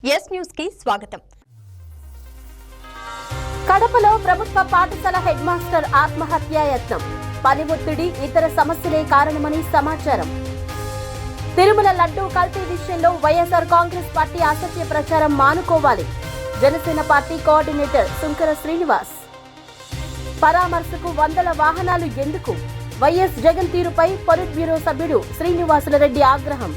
Yes news కి స్వాగతం. కడపలో ప్రభుత్వ పాఠశాల హెడ్ మాస్టర్ ఆత్మహత్యాయత్నం. పని ఒత్తిడి, ఇతర సమస్యలే కారణమని సమాచారం. తిరుమల లడ్డూ కల్తీ విషయంలో వైఎస్ఆర్ కాంగ్రెస్ పార్టీ అసత్య ప్రచారం మానుకోవాలి. Janasena party coordinator Sunkara Srinivas. పరామర్శకు వందల వాహనాలు ఎందుకు? వైఎస్ జగన్ తీరుపై పొలిట్ బ్యూరో సభ్యుడు శ్రీనివాసులరెడ్డి ఆగ్రహం.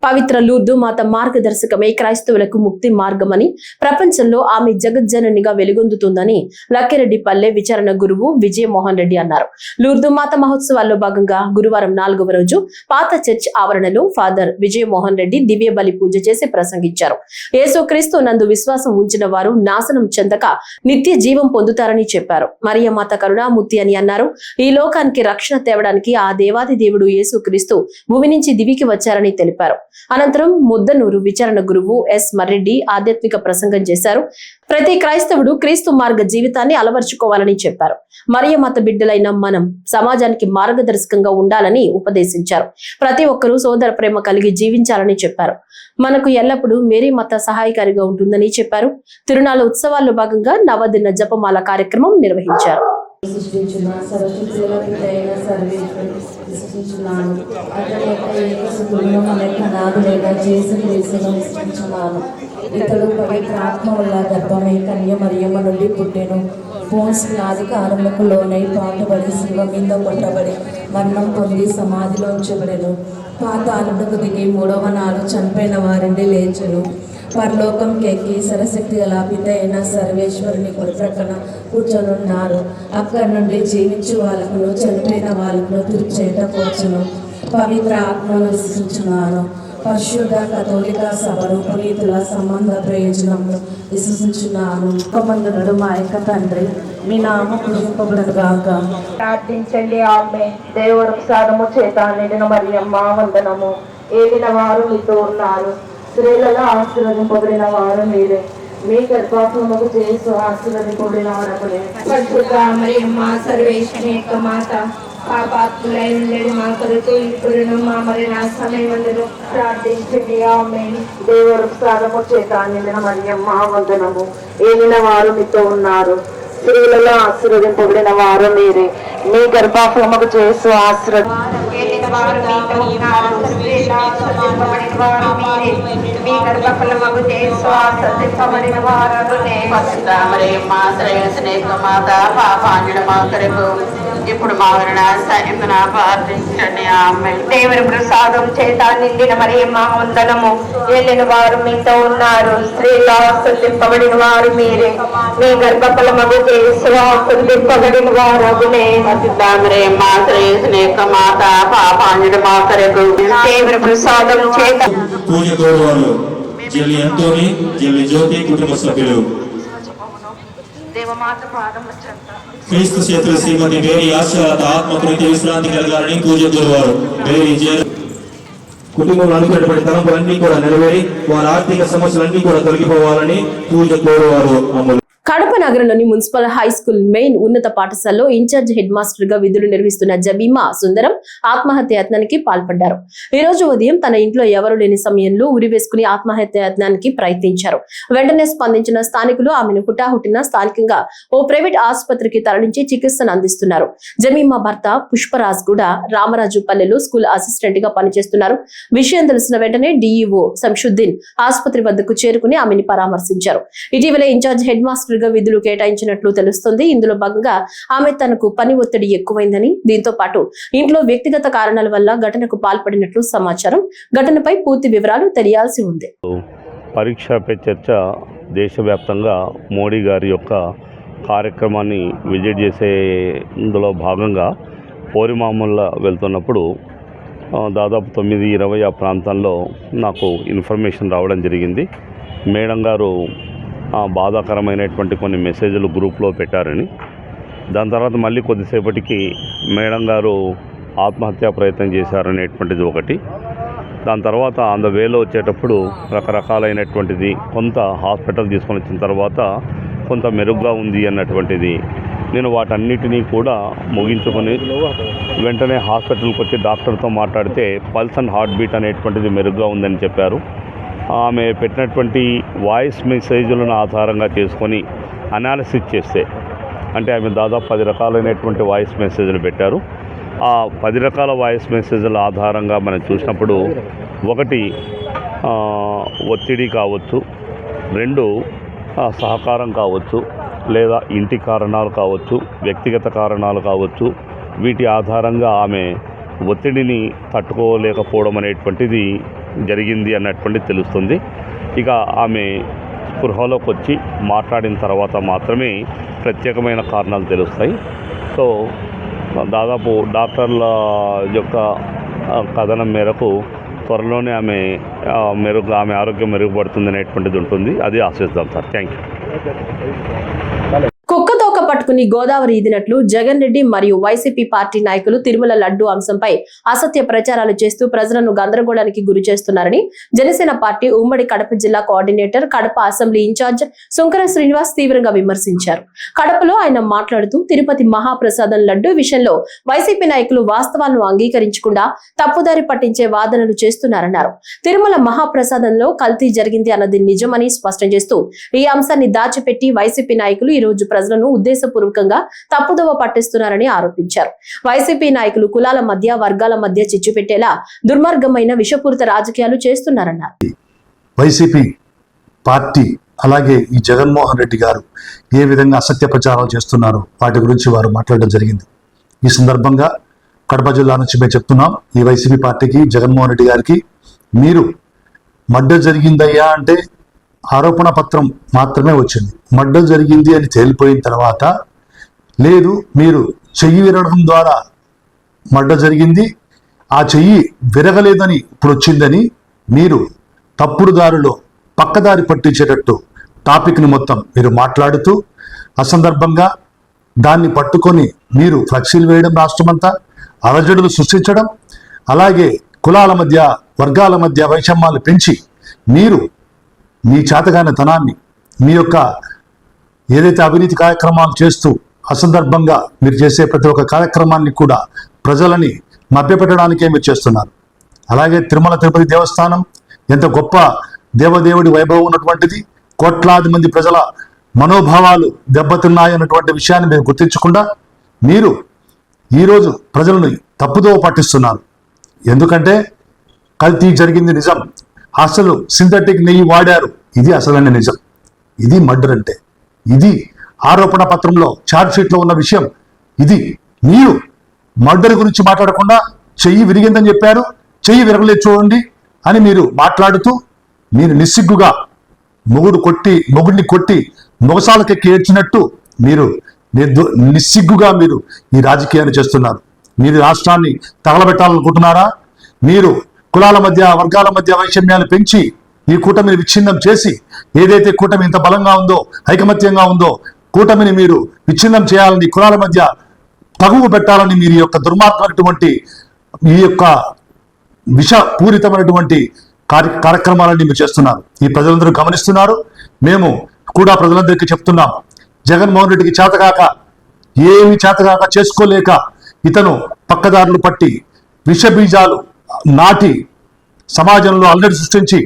పవిత్ర లూర్దు మాత మార్గదర్శకమే క్రైస్తవులకు ముక్తి మార్గమని, ప్రపంచంలో ఆమె జగజ్జననిగా వెలుగొందుతుందని లక్కిరెడ్డిపల్లె విచారణ గురువు విజయమోహన్ రెడ్డి అన్నారు. లూర్దు మాత మహోత్సవాల్లో భాగంగా గురువారం 4వ రోజు పాత చర్చ్ ఆవరణలో ఫాదర్ విజయమోహన్ రెడ్డి దివ్య బలి పూజ చేసి ప్రసంగించారు. యేసుక్రీస్తు నందు విశ్వాసం ఉంచిన వారు నాశనం చెందక నిత్య జీవం పొందుతారని చెప్పారు. మరియమాత కరుణామూర్తి అని అన్నారు. ఈ లోకానికి రక్షణ తేవడానికి ఆ దేవాది దేవుడు యేసుక్రీస్తు భూమి నుంచి దివికి వచ్చారని తెలిపారు. అనంతరం ముద్దనూరు విచారణ గురువు ఎస్ మర్రెడ్డి ఆధ్యాత్మిక ప్రసంగం చేశారు. ప్రతి క్రైస్తవుడు క్రీస్తు మార్గ జీవితాన్ని అలవర్చుకోవాలని చెప్పారు. మరియమాత బిడ్డలైన మనం సమాజానికి మార్గదర్శకంగా ఉండాలని ఉపదేశించారు. ప్రతి ఒక్కరూ సోదర ప్రేమ కలిగి జీవించాలని చెప్పారు. మనకు ఎల్లప్పుడూ మేరీ మాత సహాయకారిగా ఉంటుందని చెప్పారు. తిరునాళ్ళ ఉత్సవాల్లో భాగంగా నవదిన జపమాల కార్యక్రమం నిర్వహించారు. ఇతడు పవిత్ర ఆత్మ వల్ల గర్భమై కన్య మరియమ్మ నుండి పుట్టెను. పోన్స్కి అధికారములకు లోనై పాటుబడి శివ మీద కొట్టబడి మరణం పొంది సమాధిలో ఉంచబడెను. పాతాళమునకు దిగి 3వ నాడు చనిపోయిన వారిని లేచెను. పరలోకం కెక్కి సరశక్తి గల పిత అయిన సర్వేశ్వరుని కుడి ప్రక్కన కూర్చొనున్నారు. అక్కడి నుండి జీవించు వాళ్ళకును చనిపోయిన వాళ్ళకును తీర్పు చేయటకొచ్చును. పవిత్ర ఆత్మను విశ్వసించున్నాను. పరిశుద్ధ కథోలిక సభను పునీతుల సంబంధ ప్రయోజనంలో విశ్వసించున్నాను. మందునుడు మా యొక్క తండ్రి, మీ నామం పూజింపబడును గాక. ప్రార్థించండి. ఆమె దేవుడు ప్రసాదము చేత నిండిన మరియమ్మ వందనము. ఏలిన వారు మీతో ఉన్నారు. స్త్రీలలో ఆశీర్వదింపబడిన వారు మీరే. మీ గర్భఫలముకు చేసు ఆశీర్వదింపబడిన వారకులే. పరిశుద్ధ మరియమ్మ సర్వేశ్వరుని యొక్క మాత, పాపాత్ములైన మా కొరకు ఇప్పుడును మా మరణ సమయమందును ప్రార్థించండి. ఆమె దేవుడు ప్రసాదము చేత నిండిన మరియమ్మ వందనము. ఏలిన వారు మీతో ఉన్నారు. స్త్రీలలో ఆశీర్వదింపబడిన వారు మీరే. మీ గర్భఫలముకు చేసు ఆశీర్వదింపబడిన వారు మీతో ఉన్నారు. స్త్రీలలో ఆశీర్వదింపబడిన వారు మీరే. మీ గర్భఫలముకు చేసు ఆశీర్వదింపబడిన వారు మరియమ్మ సర్వేశ్వరుని యొక్క మాత, పాపాత్ములైన మా కొరకు ఇప్పుడు మా మరణ సమయమున ప్రార్థించండి. ఆమె దేవుని ప్రసాదం చేత నిండిన మరియమ్మ వందనము. ఏలిన వారు మీతో ఉన్నారు. స్త్రీలో ఆశీర్వదింపబడిన వారు మీరే. మీ గర్భఫలముకు చేసు ఆశీర్వదింపబడిన వారు మరియమ్మ సర్వేశ్వరుని యొక్క మాత, పాపాత్ములైన మా కొరకు దేవుని ప్రసాదం చేత పూజ గౌరవాలు జిల్లి అంటోని, జిల్లి జ్యోతి కుటుంబ సభ్యులు. దేవమాత పాదముల చెంత క్రీస్తు చేతుల శ్రీమతి మేరీ ఆశీర్వాద ఆత్మకృతి విశ్రాంతి కలగాలని పూజ గురువారు మేరీ కుటుంబంలో అనుకున్నటువంటి తలంపులన్నీ కూడా నెరవేరి వారి ఆర్థిక సమస్యలన్నీ కూడా తొలగిపోవాలని పూజ కోరువారు. అమలు కడప నగరంలోని మున్సిపల్ హై స్కూల్ మెయిన్ ఉన్నత పాఠశాలలో ఇన్ఛార్జ్ హెడ్ మాస్టర్ గా విధులు నిర్వహిస్తున్న జబీమా సుందరం ఆత్మహత్యాయత్నానికి పాల్పడ్డారు. ఈ రోజు ఉదయం తన ఇంట్లో ఎవరు లేని సమయంలో ఉరివేసుకుని ఆత్మహత్యాయత్నానికి ప్రయత్నించారు. వెంటనే స్పందించిన స్థానికులు ఆమెను హుటాహుటిన స్థానికంగా ఓ ప్రైవేట్ ఆసుపత్రికి తరలించి చికిత్సను అందిస్తున్నారు. జమీమా భర్త పుష్పరాజ్ కూడా రామరాజుపల్లెలో స్కూల్ అసిస్టెంట్ గా పనిచేస్తున్నారు. విషయం తెలిసిన వెంటనే డీఈఓ సంషుద్దీన్ ఆసుపత్రి వద్దకు చేరుకుని ఆమెను పరామర్శించారు. ఇటీవల ఇన్ఛార్జ్ హెడ్ మాస్టర్ గా విధులు కేటాయించినట్లు తెలుస్తుంది. ఇందులో భాగంగా ఆమె తనకు పని ఒత్తిడి ఎక్కువైందని, దీంతో పాటు ఇంట్లో వ్యక్తిగత కారణాల వల్ల ఘటనకు పాల్పడినట్లు సమాచారం. ఘటనపై పూర్తి వివరాలు తెలియాల్సి ఉంది. పరీక్ష పే చర్చ దేశవ్యాప్తంగా మోడీ గారి యొక్క కార్యక్రమాన్ని విజిట్ చేసే ఇందులో భాగంగా పోరిమామూల్లో వెళ్తున్నప్పుడు దాదాపు 9:20 ఆ ప్రాంతంలో నాకు ఇన్ఫర్మేషన్ రావడం జరిగింది. మేడం గారు బాధాకరమైనటువంటి కొన్ని మెసేజ్లు గ్రూప్లో పెట్టారని. దాని తర్వాత మళ్ళీ కొద్దిసేపటికి మేడం గారు ఆత్మహత్యా ప్రయత్నం చేశారనేటువంటిది ఒకటి. దాని తర్వాత ఆన్ ద వేలో వచ్చేటప్పుడు రకరకాలైనటువంటిది, కొంత హాస్పిటల్ తీసుకొని వచ్చిన తర్వాత కొంత మెరుగ్గా ఉంది అన్నటువంటిది. నేను వాటన్నిటినీ కూడా ముగించుకొని వెంటనే హాస్పిటల్కి వచ్చి డాక్టర్తో మాట్లాడితే పల్స్ అండ్ హార్ట్ బీట్ అనేటువంటిది మెరుగ్గా ఉందని చెప్పారు. ఆమె పెట్టినటువంటి వాయిస్ మెసేజ్లను ఆధారంగా చేసుకొని అనాలిసిస్ చేస్తే, అంటే ఆమె దాదాపు 10 రకాలైనటువంటి వాయిస్ మెసేజ్లు పెట్టారు. ఆ 10 రకాల వాయిస్ మెసేజ్ల ఆధారంగా మనం చూసినప్పుడు, 1 ఒత్తిడి కావచ్చు, 2 సహకారం కావచ్చు, లేదా ఇంటి కారణాలు కావచ్చు, వ్యక్తిగత కారణాలు కావచ్చు. వీటి ఆధారంగా ఆమె ఒత్తిడిని తట్టుకోలేకపోవడం అనేటువంటిది జరిగింది అన్నటువంటిది తెలుస్తుంది. ఇక ఆమె స్పృహలోకి వచ్చి మాట్లాడిన తర్వాత మాత్రమే ప్రత్యేకమైన కారణాలు తెలుస్తాయి. సో దాదాపు డాక్టర్ల యొక్క కథనం మేరకు త్వరలోనే ఆమె ఆరోగ్యం మెరుగుపడుతుంది అనేటువంటిది ఉంటుంది. అది ఆశిస్తాం సార్. Thank you. కుక్కతోక పట్టుకుని గోదావరి ఈదినట్లు జగన్ రెడ్డి మరియు వైసీపీ పార్టీ నాయకులు తిరుమల లడ్డు అంశంపై అసత్య ప్రచారాలు చేస్తూ ప్రజలను గందరగోళానికి గురి చేస్తున్నారని జనసేన పార్టీ ఉమ్మడి కడప జిల్లా coordinator, Kadapa assembly incharge Sunkara Srinivas తీవ్రంగా విమర్శించారు. కడపలో ఆయన మాట్లాడుతూ తిరుపతి మహాప్రసాదం లడ్డు విషయంలో వైసీపీ నాయకులు వాస్తవాలను అంగీకరించకుండా తప్పుదారి పట్టించే వాదనలు చేస్తున్నారన్నారు. తిరుమల మహాప్రసాదంలో కల్తీ జరిగింది అన్నది నిజమని స్పష్టం చేస్తూ ఈ అంశాన్ని దాచిపెట్టి వైసీపీ నాయకులు ఈ రోజు ప్రజలను ఉద్దేశపూర్వకంగా తప్పుదోవ పట్టిస్తున్నారని ఆరోపించారు. వైసీపీ నాయకులు కులాల మధ్య, వర్గాల మధ్య చిచ్చు పెట్టేలా దుర్మార్గమైన విషపూరిత రాజకీయాలు చేస్తున్నారన్నారు. వైసీపీ పార్టీ అలాగే ఈ జగన్మోహన్ రెడ్డి గారు ఏ విధంగా అసత్య ప్రచారాలు చేస్తున్నారో వాటి గురించి వారు మాట్లాడడం జరిగింది. ఈ సందర్భంగా కడప జిల్లా నుంచి మేము చెప్తున్నాం, ఈ వైసీపీ పార్టీకి, జగన్మోహన్ రెడ్డి గారికి, మీరు మర్డర్ జరిగిందయ్యా అంటే ఆరోపణ పత్రం మాత్రమే వచ్చింది. మర్డర్ జరిగింది అని తేలిపోయిన తర్వాత లేదు, మీరు చెయ్యి విరగడం ద్వారా మర్డర్ జరిగింది, ఆ చెయ్యి విరగలేదని ఇప్పుడు వచ్చిందని మీరు తప్పుడు దారిలో పక్కదారి పట్టించేటట్టు టాపిక్ని మొత్తం మీరు మాట్లాడుతూ అసందర్భంగా దాన్ని పట్టుకొని మీరు ఫ్లెక్సీలు వేయడం, రాష్ట్రమంతా అలజడులు సృష్టించడం, అలాగే కులాల మధ్య, వర్గాల మధ్య వైషమ్యాలు పెంచి మీరు మీ చేతగాని తనాన్ని, మీ యొక్క ఏదైతే అవినీతి కార్యక్రమాలు చేస్తూ అసందర్భంగా మీరు చేసే ప్రతి ఒక్క కార్యక్రమాన్ని కూడా ప్రజలని మభ్యపెట్టడానికే మీరు చేస్తున్నారు. అలాగే తిరుమల తిరుపతి దేవస్థానం ఎంత గొప్ప దేవదేవుడి వైభవం ఉన్నటువంటిది, కోట్లాది మంది ప్రజల మనోభావాలు దెబ్బతిన్నాయన్నటువంటి విషయాన్ని మీరు గుర్తించకుండా మీరు ఈరోజు ప్రజలను తప్పుదోవ పట్టిస్తున్నారు. ఎందుకంటే కల్తీ జరిగింది నిజం, అసలు సింథటిక్ నెయ్యి వాడారు, ఇది అసలైన నిజం. ఇది మర్డర్ అంటే, ఇది ఆరోపణ పత్రంలో ఛార్జ్ షీట్లో ఉన్న విషయం. ఇది మీరు మర్డర్ గురించి మాట్లాడకుండా చెయ్యి విరిగిందని చెప్పారు, చెయ్యి విరగలేదు చూడండి అని మీరు మాట్లాడుతూ మీరు నిస్సిగ్గుగా మొగుడిని కొట్టి మొగసాలకెక్కి ఏడ్చినట్టు మీరు నిస్సిగ్గుగా మీరు ఈ రాజకీయాన్ని చేస్తున్నారు. మీరు రాష్ట్రాన్ని తగలబెట్టాలనుకుంటున్నారా? మీరు కులాల మధ్య, వర్గాల మధ్య వైషమ్యాలు పెంచి ఈ కూటమిని విచ్ఛిన్నం చేసి, ఏదైతే కూటమి ఇంత బలంగా ఉందో, ఐకమత్యంగా ఉందో, కూటమిని మీరు విచ్ఛిన్నం చేయాలని, కులాల మధ్య తగువు పెట్టాలని మీరు ఈ యొక్క దుర్మార్గమైనటువంటి, ఈ యొక్క విషపూరితమైనటువంటి కార్యక్రమాలన్నీ మీరు చేస్తున్నారు. ఈ ప్రజలందరూ గమనిస్తున్నారు. మేము కూడా ప్రజలందరికీ చెప్తున్నాం, జగన్మోహన్ రెడ్డికి చేతగాక, ఏమి చేతగాక చేసుకోలేక ఇతను పక్కదారులు పట్టి విషబీజాలు నాటి సమాజంలో అల్లరి సృష్టించి,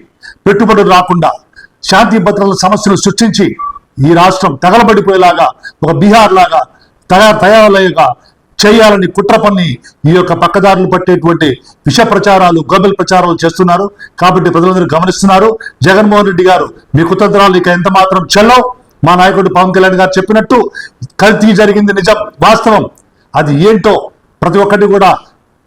పెట్టుబడులు రాకుండా శాంతి భద్రతల సమస్యలు సృష్టించి ఈ రాష్ట్రం తగలబడిపోయేలాగా, ఒక బీహార్ లాగా తయారయ్యేగా చేయాలని కుట్ర పన్ని ఈ యొక్క పక్కదారులు పట్టేటువంటి విష ప్రచారాలు, గోబెల్ ప్రచారాలు చేస్తున్నారు. కాబట్టి ప్రజలందరూ గమనిస్తున్నారు. జగన్మోహన్ రెడ్డి గారు మీ కుతంత్రాలు ఇక ఎంత మాత్రం చెల్లవు. మా నాయకుడు పవన్ కళ్యాణ్ గారు చెప్పినట్టు కల్తీ జరిగింది నిజం, వాస్తవం. అది ఏంటో ప్రతి ఒక్కటి కూడా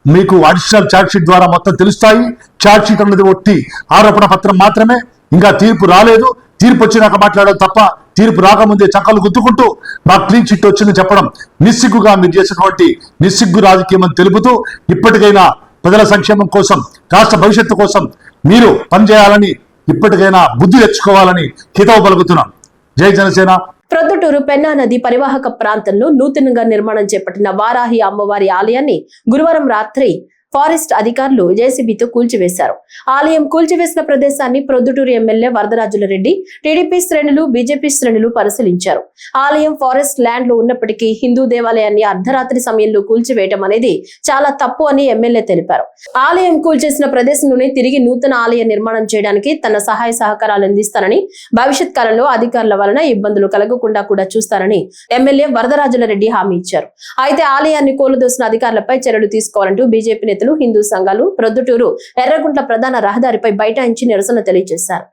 మీకు అడిషనల్ ఛార్జ్ షీట్ ద్వారా మొత్తం తెలుస్తాయి. ఛార్జ్ షీట్ అన్నది ఒట్టి ఆరోపణ పత్రం మాత్రమే, ఇంకా తీర్పు రాలేదు. తీర్పు వచ్చినాక మాట్లాడడం తప్ప తీర్పు రాకముందే చక్కలు గుర్తుకుంటూ మాకు క్లీన్ చిట్ వచ్చిందని చెప్పడం నిస్సిగ్గుగా మీరు చేసినటువంటి నిస్సిగ్గు రాజకీయం అని తెలుపుతూ, ఇప్పటికైనా ప్రజల సంక్షేమం కోసం, రాష్ట్ర భవిష్యత్తు కోసం మీరు పనిచేయాలని, ఇప్పటికైనా బుద్ధి తెచ్చుకోవాలని హితవు పలుకుతున్నాం. జై జనసేన. ప్రొద్దుటూరు పెన్నా నది పరివాహక ప్రాంతంలో నూతనంగా నిర్మాణం చేపట్టిన వారాహి అమ్మవారి ఆలయాన్ని గురువారం రాత్రి ఫారెస్ట్ అధికారులు జేసీబీతో కూల్చివేశారు. ఆలయం కూల్చివేసిన ప్రదేశాన్ని ప్రొద్దుటూరు ఎమ్మెల్యే వరదరాజుల రెడ్డి, టీడీపీ శ్రేణులు, బీజేపీ శ్రేణులు పరిశీలించారు. ఆలయం ఫారెస్ట్ ల్యాండ్ లో ఉన్నప్పటికీ హిందూ దేవాలయాన్ని అర్ధరాత్రి సమయంలో కూల్చివేయడం అనేది చాలా తప్పు అని ఎమ్మెల్యే తెలిపారు. ఆలయం కూల్చేసిన ప్రదేశంలోనే తిరిగి నూతన ఆలయ నిర్మాణం చేయడానికి తన సహాయ సహకారాలు అందిస్తానని, భవిష్యత్ కాలంలో అధికారుల వలన ఇబ్బందులు కలగకుండా కూడా చూస్తారని ఎమ్మెల్యే వరదరాజుల రెడ్డి హామీ ఇచ్చారు. అయితే ఆలయాన్ని కూలదోసిన అధికారులపై చర్యలు తీసుకోవాలంటూ బీజేపీ నేతలు, హిందూ సంఘాలు ప్రొద్దుటూరు ఎర్రగుంట్ల ప్రధాన రహదారిపై బైఠాయించి నిరసన తెలియజేశారు.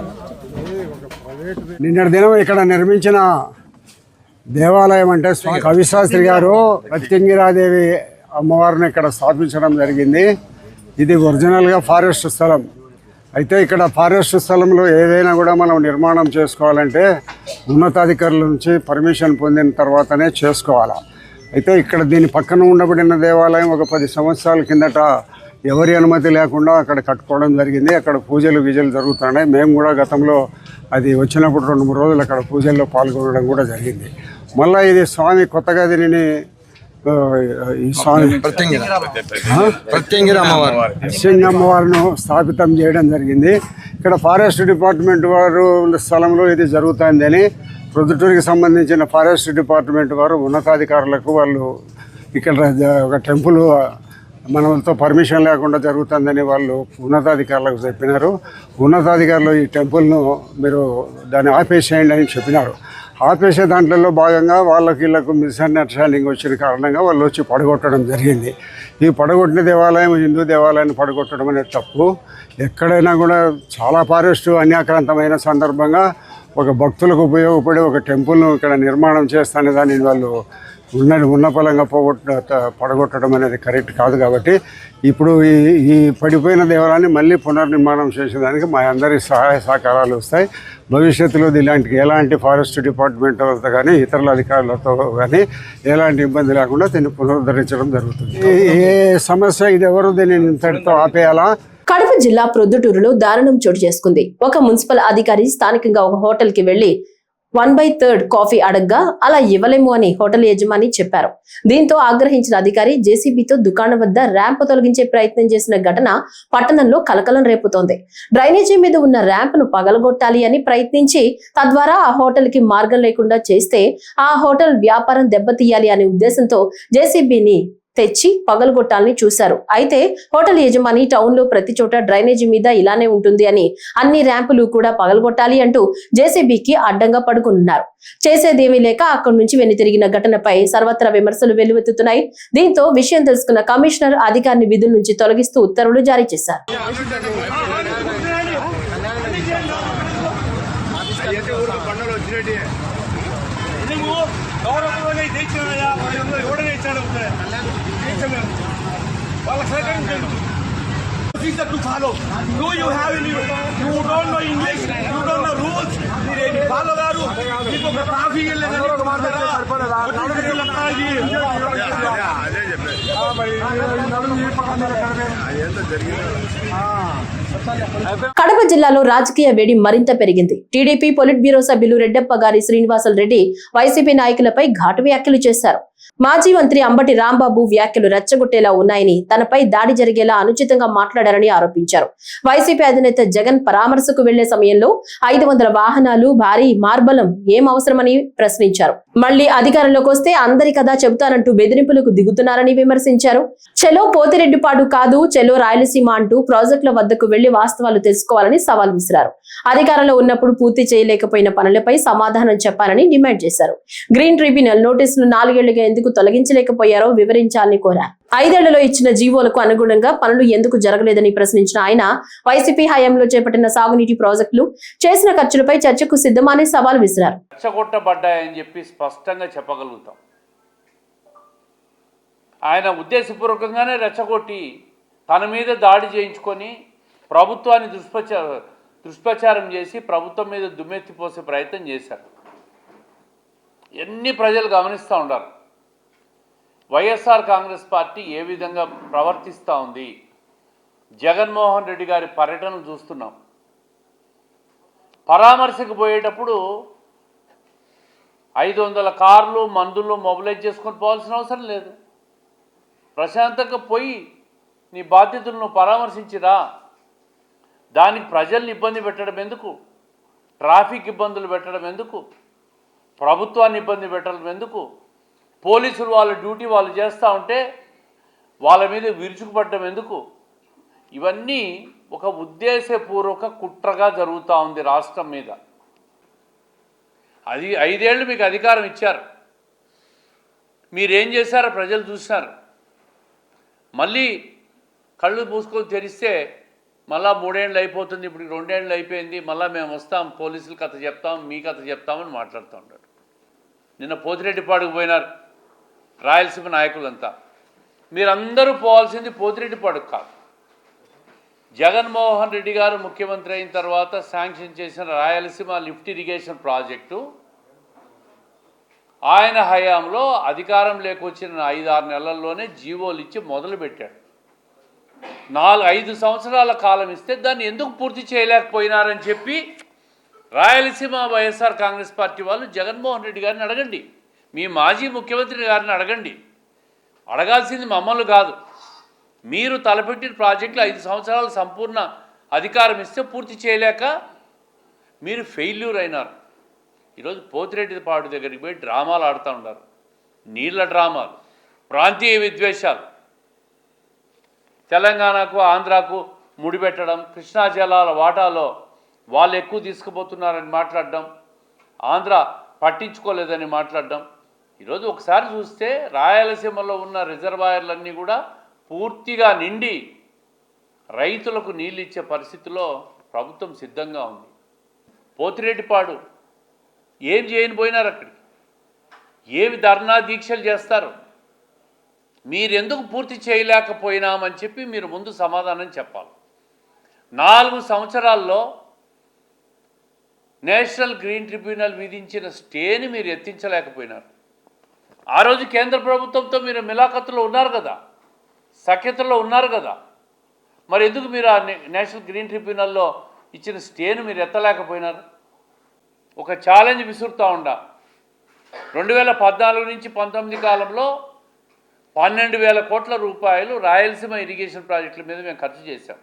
నిన్నటి దినం ఇక్కడ నిర్మించిన దేవాలయం అంటే కవిశాస్త్రి గారు ప్రత్యంగిరాదేవి అమ్మవారిని ఇక్కడ స్థాపించడం జరిగింది. ఇది ఒరిజినల్గా ఫారెస్ట్ స్థలం. అయితే ఇక్కడ ఫారెస్ట్ స్థలంలో ఏదైనా కూడా మనం నిర్మాణం చేసుకోవాలంటే ఉన్నతాధికారుల నుంచి పర్మిషన్ పొందిన తర్వాతనే చేసుకోవాలి. అయితే ఇక్కడ దీని పక్కన ఉండబడిన దేవాలయం ఒక 10 సంవత్సరాల కిందట ఎవరి అనుమతి లేకుండా అక్కడ కట్టుకోవడం జరిగింది. అక్కడ పూజలు జరుగుతున్నాయి. మేము కూడా గతంలో అది వచ్చినప్పుడు 2-3 రోజులు అక్కడ పూజల్లో పాల్గొనడం కూడా జరిగింది. మళ్ళీ ఇది స్వామి కొత్తగా దీనిని ఈ స్వామి అమ్మవారిను స్థాపితం చేయడం జరిగింది. ఇక్కడ ఫారెస్ట్ డిపార్ట్మెంట్ వారు స్థలంలో ఇది జరుగుతుందని ప్రొద్దుటూరుకి సంబంధించిన ఫారెస్ట్ డిపార్ట్మెంట్ వారు ఉన్నతాధికారులకు వాళ్ళు ఇక్కడ ఒక టెంపుల్ మనతో పర్మిషన్ లేకుండా జరుగుతుందని వాళ్ళు ఉన్నతాధికారులకు చెప్పినారు. ఉన్నతాధికారులు ఈ టెంపుల్ను మీరు దాన్ని ఆపేసేయండి అని చెప్పినారు. ఆపేసే దాంట్లో భాగంగా వీళ్ళకు మిస్అండర్స్టాండింగ్ వచ్చిన కారణంగా వాళ్ళు వచ్చి పడగొట్టడం జరిగింది. ఈ పడగొట్టిన దేవాలయం హిందూ దేవాలయాన్ని పడగొట్టడం అనేది తప్పు. ఎక్కడైనా కూడా చాలా ఫారెస్టు అన్యాక్రాంతమైన సందర్భంగా ఒక భక్తులకు ఉపయోగపడే ఒక టెంపుల్ను ఇక్కడ నిర్మాణం చేస్తానే దాన్ని వాళ్ళు ఉన్న పలంగా పడగొట్టడం అనేది కరెక్ట్ కాదు. కాబట్టి ఇప్పుడు ఈ పడిపోయిన దేవాలయాన్ని మళ్ళీ పునర్నిర్మాణం చేసేదానికి మా అందరి సహాయ సహకారాలు వస్తాయి. భవిష్యత్తులో ఎలాంటి ఫారెస్ట్ డిపార్ట్మెంట్ వాళ్ళతో కానీ ఇతరుల అధికారులతో కానీ ఎలాంటి ఇబ్బంది లేకుండా దీన్ని పునరుద్ధరించడం జరుగుతుంది. ఏ సమస్య ఇది ఎవరు దీన్ని ఇంతటితో ఆపేయాలా? కడప జిల్లా ప్రొద్దుటూరులో దారుణం చోటు చేసుకుంది. ఒక మున్సిపల్ అధికారి స్థానికంగా ఒక హోటల్ కి వెళ్లి 1/3 కాఫీ అడగ్గా అలా ఇవ్వలేము అని హోటల్ యజమాని చెప్పారు. దీంతో ఆగ్రహించిన అధికారి జేసీబీతో దుకాణం వద్ద ర్యాంప్ తొలగించే ప్రయత్నం చేసిన ఘటన పట్టణంలో కలకలం రేపుతోంది. డ్రైనేజీ మీద ఉన్న ర్యాంప్ ను పగలగొట్టాలి అని ప్రయత్నించి తద్వారా ఆ హోటల్ కి మార్గం లేకుండా చేస్తే ఆ హోటల్ వ్యాపారం దెబ్బతీయాలి అనే ఉద్దేశంతో జేసీబీని తెచ్చి పగలగొట్టాలని చూశారు. అయితే హోటల్ యజమాని టౌన్ లో ప్రతి చోట డ్రైనేజీ మీద ఇలానే ఉంటుంది అని అన్ని ర్యాంపులు కూడా పగలగొట్టాలి అంటూ జేసీబీకి అడ్డంగా పడుకున్నారు. చేసేదేమీ లేక అక్కడి నుంచి వెనుతిరిగిన ఘటనపై సర్వత్రా విమర్శలు వెల్లువెత్తుతున్నాయి. దీంతో విషయం తెలుసుకున్న కమిషనర్ అధికారిని విధుల నుంచి తొలగిస్తూ ఉత్తర్వులు జారీ చేశారు. to follow. Do you have any? You don't know English. You don't know rules. మీరు follow గారు. మీకు ఒక ట్రాఫిక్ వెళ్ళేది మాట్లాడరా? అదే చెప్పారు. కడప జిల్లాలో రాజకీయ వేడి మరింత పెరిగింది. టీడీపీ పొలిట్ బ్యూరో సభ్యులు రెడ్డప్ప గారి శ్రీనివాసులు రెడ్డి వైసీపీ నాయకులపై ఘాటు వ్యాఖ్యలు చేశారు. మాజీ మంత్రి అంబటి రాంబాబు వ్యాఖ్యలు రెచ్చగొట్టేలా ఉన్నాయని, తనపై దాడి జరిగేలా అనుచితంగా మాట్లాడారని ఆరోపించారు. వైసీపీ అధినేత జగన్ పరామర్శకు వెళ్లే సమయంలో 500 వాహనాలు, భారీ మార్బలం ఏం అవసరమని ప్రశ్నించారు. మళ్లీ అధికారంలోకి వస్తే అందరి కథ చెబుతానంటూ బెదిరింపులకు దిగుతున్నారని విమర్శించారు. చెలో పోతిరెడ్డిపాడు కాదు, చెలో రాయలసీమ అంటూ ప్రాజెక్టుల వద్దకు వెళ్లి వాస్తవాలు తెలుసుకోవాలని సవాల్ విసిరారు. అధికారంలో ఉన్నప్పుడు పూర్తి చేయలేకపోయిన పనులపై సమాధానం చెప్పాలని డిమాండ్ చేశారు. గ్రీన్ ట్రిబ్యునల్ నోటీసులు 4 ఏళ్లుగా ఎందుకు తొలగించలేకపోయారో వివరించాలని కోరారు. 5 ఏళ్లలో ఇచ్చిన జీవోలకు అనుగుణంగా పనులు ఎందుకు జరగలేదని ప్రశ్నించిన ఆయన వైసీపీ హయాంలో చేపట్టిన సాగునీటి ప్రాజెక్టులు చేసిన ఖర్చులపై చర్చకు సిద్ధమని సవాల్ విసిరారు. రెచ్చగొట్టబడ్డాయని చెప్పి స్పష్టంగా చెప్పగలుగుతాం. ఆయన ఉద్దేశపూర్వకంగానే రెచ్చగొట్టి తన మీద దాడి చేయించుకొని ప్రభుత్వాన్ని దుష్ప్రచారం చేసి ప్రభుత్వం మీద దుమ్మెత్తిపోసే ప్రయత్నం చేశారు. ఎన్ని ప్రజలు గమనిస్తూ ఉండాలి వైఎస్ఆర్ కాంగ్రెస్ పార్టీ ఏ విధంగా ప్రవర్తిస్తూ ఉంది. జగన్మోహన్ రెడ్డి గారి పర్యటనలు చూస్తున్నాం. పరామర్శకు పోయేటప్పుడు 500 కార్లు, మందులు మొబిలైజ్ చేసుకొని పోవాల్సిన అవసరం లేదు. ప్రశాంతంగా పోయి నీ బాధ్యతలు నువ్వు పరామర్శించిరా. దానికి ప్రజల్ని ఇబ్బంది పెట్టడం ఎందుకు, ట్రాఫిక్ ఇబ్బందులు పెట్టడం ఎందుకు, ప్రభుత్వాన్ని ఇబ్బంది పెట్టడం ఎందుకు, పోలీసులు వాళ్ళ డ్యూటీ వాళ్ళు చేస్తూ ఉంటే వాళ్ళ మీద విరుచుకుపడడం ఎందుకు? ఇవన్నీ ఒక ఉద్దేశపూర్వక కుట్రగా జరుగుతూ ఉంది రాష్ట్రం మీద. అది 5 ఏళ్ళు మీకు అధికారం ఇచ్చారు, మీరేం చేశారో ప్రజలు చూసినారు. మళ్ళీ కళ్ళు మూసుకొని తెరిస్తే మళ్ళా 3 ఏళ్ళు అయిపోతుంది, ఇప్పుడు 2 ఏళ్ళు అయిపోయింది, మళ్ళీ మేము వస్తాం, పోలీసుల కథ చెప్తాం, మీ కథ చెప్తామని మాట్లాడుతూ ఉంటాడు. నిన్న పోతిరెడ్డిపాడుకు పోయినారు రాయలసీమ నాయకులంతా. మీరందరూ పోవాల్సింది పోతిరెడ్డిపాడుకు కాదు. జగన్మోహన్ రెడ్డి గారు ముఖ్యమంత్రి అయిన తర్వాత శాంక్షన్ చేసిన రాయలసీమ లిఫ్ట్ ఇరిగేషన్ ప్రాజెక్టు ఆయన హయాంలో అధికారం లేకొచ్చిన 5-6 నెలల్లోనే జీవోలు ఇచ్చి మొదలుపెట్టాడు. 4-5 సంవత్సరాల కాలం ఇస్తే దాన్ని ఎందుకు పూర్తి చేయలేకపోయినారని చెప్పి రాయలసీమ వైఎస్ఆర్ కాంగ్రెస్ పార్టీ వాళ్ళు జగన్మోహన్ రెడ్డి గారిని అడగండి, మీ మాజీ ముఖ్యమంత్రి గారిని అడగండి. అడగాల్సింది మమ్మల్ని కాదు. మీరు తలపెట్టిన ప్రాజెక్టులు 5 సంవత్సరాలు సంపూర్ణ అధికారం ఇస్తే పూర్తి చేయలేక మీరు ఫెయిల్యూర్ అయినారు. ఈరోజు పోతిరెడ్డిపాడు దగ్గరికి పోయి డ్రామాలు ఆడుతూ ఉన్నారు, నీళ్ళ డ్రామాలు, ప్రాంతీయ విద్వేషాలు, తెలంగాణకు ఆంధ్రాకు ముడిపెట్టడం, కృష్ణా జలాల వాటాలో వాళ్ళు ఎక్కువ తీసుకుపోతున్నారని మాట్లాడడం, ఆంధ్ర పట్టించుకోలేదని మాట్లాడడం. ఈరోజు ఒకసారి చూస్తే రాయలసీమలో ఉన్న రిజర్వాయర్లన్నీ కూడా పూర్తిగా నిండి రైతులకు నీళ్ళు ఇచ్చే పరిస్థితిలో ప్రభుత్వం సిద్ధంగా ఉంది. పోతిరెడ్డిపాడు ఏం చేయని పోయినారు, అక్కడికి ఏమి ధర్నా దీక్షలు చేస్తారు, మీరెందుకు పూర్తి చేయలేకపోయినామని చెప్పి మీరు ముందు సమాధానం చెప్పాలి. 4 సంవత్సరాల్లో నేషనల్ గ్రీన్ ట్రిబ్యునల్ విధించిన స్టేని మీరు ఎత్తించలేకపోయినారు. ఆ రోజు కేంద్ర ప్రభుత్వంతో మీరు మిలాఖతులో ఉన్నారు కదా, సఖ్యతలో ఉన్నారు కదా, మరి ఎందుకు మీరు ఆ నేషనల్ గ్రీన్ ట్రిబ్యునల్లో ఇచ్చిన స్టేను మీరు ఎత్తలేకపోయినారు? ఒక ఛాలెంజ్ విసురుతూ ఉండా, 2014 నుంచి 19 కాలంలో 12,000 కోట్ల రూపాయలు రాయలసీమ ఇరిగేషన్ ప్రాజెక్టుల మీద మేము ఖర్చు చేశాం.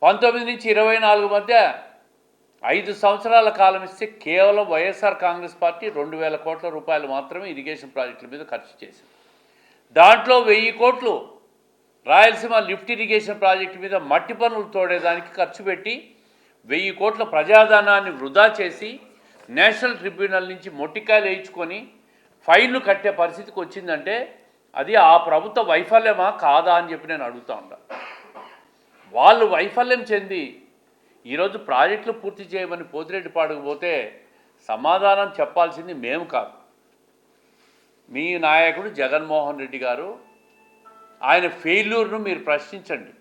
19 నుంచి 24 మధ్య 5 సంవత్సరాల కాలం ఇస్తే కేవలం వైఎస్ఆర్ కాంగ్రెస్ పార్టీ 2,000 కోట్ల రూపాయలు మాత్రమే ఇరిగేషన్ ప్రాజెక్టుల మీద ఖర్చు చేసింది. దాంట్లో 1,000 కోట్లు రాయలసీమ లిఫ్ట్ ఇరిగేషన్ ప్రాజెక్టు మీద మట్టి పనులు తోడేదానికి ఖర్చు పెట్టి 1,000 కోట్ల ప్రజాధనాన్ని వృధా చేసి నేషనల్ ట్రిబ్యునల్ నుంచి మొట్టికాయలు వేయించుకొని ఫైన్లు కట్టే పరిస్థితికి వచ్చిందంటే అది ఆ ప్రభుత్వ వైఫల్యమా కాదా అని చెప్పి నేను అడుగుతూ ఉంటాను. వాళ్ళు వైఫల్యం చెంది ఈరోజు ప్రాజెక్టులు పూర్తి చేయమని పోతిరెడ్డిపాడుకు పోతే సమాధానం చెప్పాల్సింది మేము కాదు, మీ నాయకుడు జగన్మోహన్ రెడ్డి గారు. ఆయన ఫెయిల్యూర్ను మీరు ప్రశ్నించండి,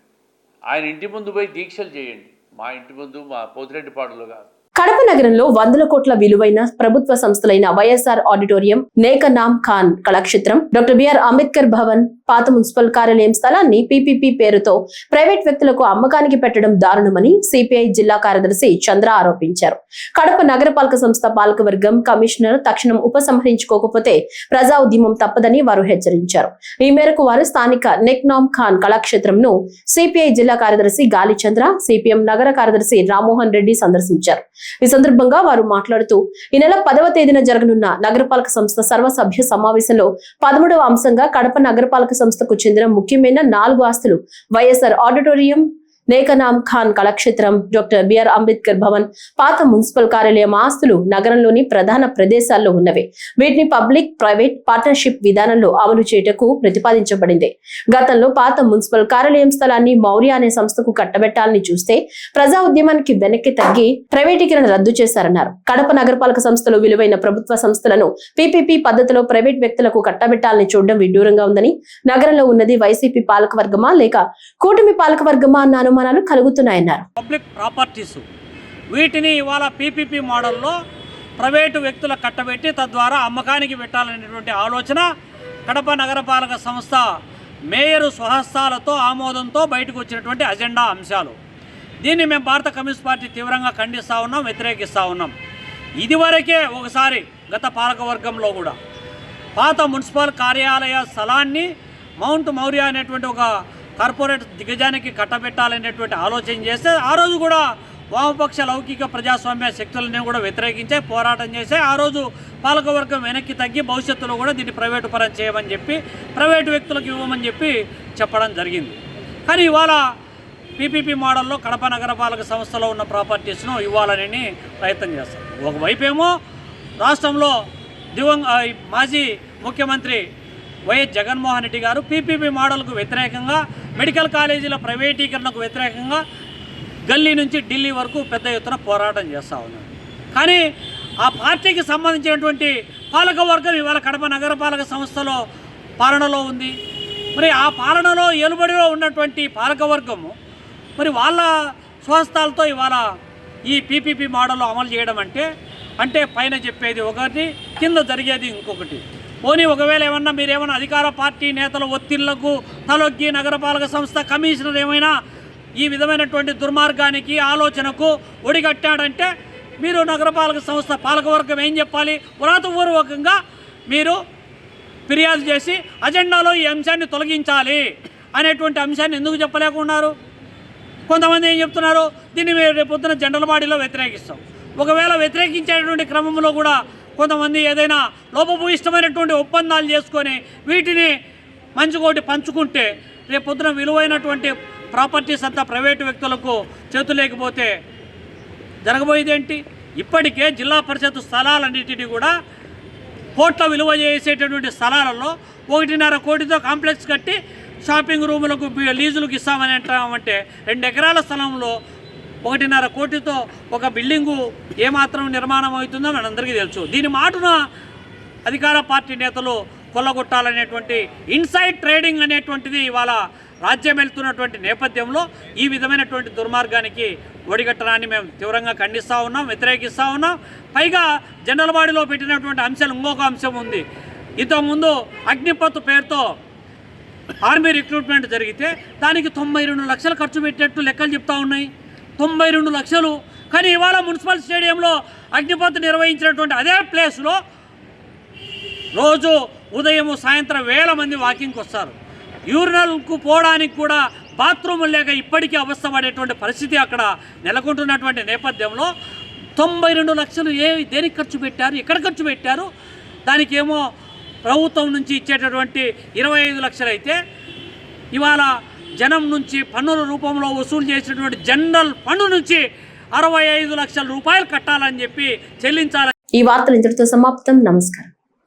ఆయన ఇంటి ముందు పోయి దీక్షలు చేయండి, మా ఇంటి ముందు మా పోతిరెడ్డిపాడులో కాదు. కడప నగరంలో 100 కోట్ల విలువైన ప్రభుత్వ సంస్థలైన వైఎస్ఆర్ ఆడిటోరియం, నేకనామ్ ఖాన్ కళాక్షేత్రం, డాక్టర్ బిఆర్ అంబేద్కర్ భవన్, పాత మున్సిపల్ కార్యాలయం స్థలాన్ని పీపీపీ పేరుతో ప్రైవేట్ వ్యక్తులకు అమ్మకానికి పెట్టడం దారుణమని సిపిఐ జిల్లా కార్యదర్శి చంద్ర ఆరోపించారు. కడప నగరపాలక సంస్థ పాలకవర్గం కమిషనర్ తక్షణం ఉపసంహరించుకోకపోతే ప్రజా ఉద్యమం తప్పదని వారు హెచ్చరించారు. ఈ మేరకు వారు స్థానిక నేకనామ్ ఖాన్ కళాక్షేత్రంను సిపిఐ జిల్లా కార్యదర్శి గాలి చంద్ర, సిపిఎం నగర కార్యదర్శి రామ్మోహన్ రెడ్డి సందర్శించారు. ఈ సందర్భంగా వారు మాట్లాడుతూ ఈ నెల 10వ తేదీన జరగనున్న నగరపాలక సంస్థ సర్వసభ్య సమావేశంలో 13వ అంశంగా కడప నగరపాలక సంస్థకు చెందిన ముఖ్యమైన 4 ఆస్తులు వైఎస్ఆర్ ఆడిటోరియం, నేకనామ్ ఖాన్ కళాక్షేత్రం, డాక్టర్ బిఆర్ అంబేద్కర్ భవన్, పాత మున్సిపల్ కార్యాలయం ఆస్తులు నగరంలోని ప్రధాన ప్రదేశాల్లో ఉన్నవి. వీటిని పబ్లిక్ ప్రైవేట్ పార్ట్నర్షిప్ విధానంలో అమలు చేయటకు ప్రతిపాదించబడింది. గతంలో పాత మున్సిపల్ కార్యాలయం స్థలాన్ని మౌర్య అనే సంస్థకు కట్టబెట్టాలని చూస్తే ప్రజా ఉద్యమానికి వెనక్కి తగ్గి ప్రైవేటీకరణ రద్దు చేశారన్నారు. కడప నగరపాలక సంస్థలు విలువైన ప్రభుత్వ సంస్థలను పీపీపీ పద్ధతిలో ప్రైవేట్ వ్యక్తులకు కట్టబెట్టాలని చూడడం విడ్డూరంగా ఉందని, నగరంలో ఉన్నది వైసీపీ పాలకవర్గమా లేక కూటమి పాలకవర్గమా అన్న అనుమానాలు కలుగుతున్నాయన్నారు. పబ్లిక్ ప్రాపర్టీస్ వీటిని ఇవాళ పీపీపీ మోడల్లో ప్రైవేటు వ్యక్తుల కట్టబెట్టి తద్వారా అమ్మకానికి పెట్టాలనేటువంటి ఆలోచన కడప నగరపాలక సంస్థ మేయరు స్వహస్తాలతో ఆమోదంతో బయటకు వచ్చినటువంటి అజెండా అంశాలు. దీన్ని మేము భారత కమ్యూనిస్ట్ పార్టీ తీవ్రంగా ఖండిస్తూ ఉన్నాం, వ్యతిరేకిస్తూ ఉన్నాం. ఇదివరకే ఒకసారి గత పాలకవర్గంలో కూడా పాత మున్సిపల్ కార్యాలయ స్థలాన్ని మౌంట్ మౌర్య అనేటువంటి ఒక కార్పొరేట్ దిగ్గజానికి కట్టబెట్టాలనేటువంటి ఆలోచన చేస్తే ఆ రోజు కూడా వామపక్ష లౌకిక ప్రజాస్వామ్య శక్తులని కూడా వ్యతిరేకించే పోరాటం చేసే ఆ రోజు పాలకవర్గం వెనక్కి తగ్గి భవిష్యత్తులో కూడా దీన్ని ప్రైవేటు పరం చేయమని చెప్పి ప్రైవేటు వ్యక్తులకు ఇవ్వమని చెప్పి చెప్పడం జరిగింది. కానీ ఇవాళ పీపీపీ మోడల్లో కడప నగరపాలక సంస్థలో ఉన్న ప్రాపర్టీస్ను ఇవ్వాలని ప్రయత్నం చేస్తారు. ఒకవైపేమో రాష్ట్రంలో మాజీ ముఖ్యమంత్రి వైఎస్ జగన్మోహన్ రెడ్డి గారు పీపీపీ మోడల్కు వ్యతిరేకంగా మెడికల్ కాలేజీల ప్రైవేటీకరణకు వ్యతిరేకంగా గల్లీ నుంచి ఢిల్లీ వరకు పెద్ద ఎత్తున పోరాటం చేస్తూ ఉన్నారు. కానీ ఆ పార్టీకి సంబంధించినటువంటి పాలకవర్గం ఇవాళ కడప నగరపాలక సంస్థలో పాలనలో ఉంది. మరి ఆ పాలనలో ఏలుబడిలో ఉన్నటువంటి పాలకవర్గము మరి వాళ్ళ స్వస్థాలతో ఇవాళ ఈ పీపీపీ మోడల్ అమలు చేయడం అంటే పైన చెప్పేది ఒకటి, కింద జరిగేది ఇంకొకటి. పోనీ ఒకవేళ మీరేమన్నా అధికార పార్టీ నేతల ఒత్తిళ్లకు తలొగ్గి నగరపాలక సంస్థ కమిషనర్ ఏమైనా ఈ విధమైనటువంటి దుర్మార్గానికి ఆలోచనకు ఒడిగట్టాడంటే మీరు నగరపాలక సంస్థ పాలకవర్గం ఏం చెప్పాలి? వ్రాతపూర్వకంగా మీరు ఫిర్యాదు చేసి అజెండాలో ఈ అంశాన్ని తొలగించాలి అనేటువంటి అంశాన్ని ఎందుకు చెప్పలేకున్నారు? కొంతమంది ఏం చెప్తున్నారు, దీన్ని మీరు రేపొద్దున జనరల్ బాడీలో వ్యతిరేకిస్తాం. ఒకవేళ వ్యతిరేకించేటువంటి క్రమంలో కూడా కొంతమంది ఏదైనా లోపభూయిష్టమైనటువంటి ఒప్పందాలు చేసుకొని వీటిని మంచుకోటి పంచుకుంటే రేపొద్దున విలువైనటువంటి ప్రాపర్టీస్ అంతా ప్రైవేటు వ్యక్తులకు చేతులేకపోతే జరగబోయేదేంటి? ఇప్పటికే జిల్లా పరిషత్ స్థలాలన్నింటినీ కూడా కోట్ల విలువ చేసేటటువంటి స్థలాలలో 1.5 కోటితో కాంప్లెక్స్ కట్టి షాపింగ్ రూములకు లీజులకు ఇస్తామని అంటామంటే 2 ఎకరాల స్థలంలో 1.5 కోటితో ఒక బిల్డింగు ఏమాత్రం నిర్మాణం అవుతుందో మనందరికీ తెలుసు. దీని మాటున అధికార పార్టీ నేతలు కొల్లగొట్టాలనేటువంటి ఇన్సైడ్ ట్రేడింగ్ అనేటువంటిది ఇవాళ రాజ్యం వెళ్తున్నటువంటి నేపథ్యంలో ఈ విధమైనటువంటి దుర్మార్గానికి ఒడిగట్టడాన్ని మేము తీవ్రంగా ఖండిస్తూ ఉన్నాం, వ్యతిరేకిస్తూ ఉన్నాం. పైగా జనరల్ బాడీలో పెట్టినటువంటి అంశాలు ఇంకొక అంశం ఉంది. ఇంతకుముందు అగ్నిపత్ పేరుతో ఆర్మీ రిక్రూట్మెంట్ జరిగితే దానికి 92 లక్షలు ఖర్చు పెట్టినట్టు లెక్కలు చెప్తా ఉన్నాయి. 92 లక్షలు. కానీ ఇవాళ మున్సిపల్ స్టేడియంలో అగ్నిపత్ నిర్వహించినటువంటి అదే ప్లేస్లో రోజు ఉదయం సాయంత్రం వేల మంది వాకింగ్కి వస్తారు. యూరినల్కు పోవడానికి కూడా బాత్రూములు లేక ఇప్పటికీ అవస్థపడేటువంటి పరిస్థితి అక్కడ నెలకొంటున్నటువంటి నేపథ్యంలో 92 లక్షలు దేనికి ఖర్చు పెట్టారు, ఎక్కడ ఖర్చు పెట్టారు? దానికేమో ప్రభుత్వం నుంచి ఇచ్చేటటువంటి 25 లక్షలు అయితే ఇవాళ జనం నుంచి పన్నుల రూపంలో వసూలు చేసినటువంటి జనరల్ ఫండ్ నుంచి 65 లక్షల రూపాయలు కట్టాలని చెప్పి చెల్లించాలని. ఈ వార్తలు ఇంతటితో సమాప్తం. నమస్కారం.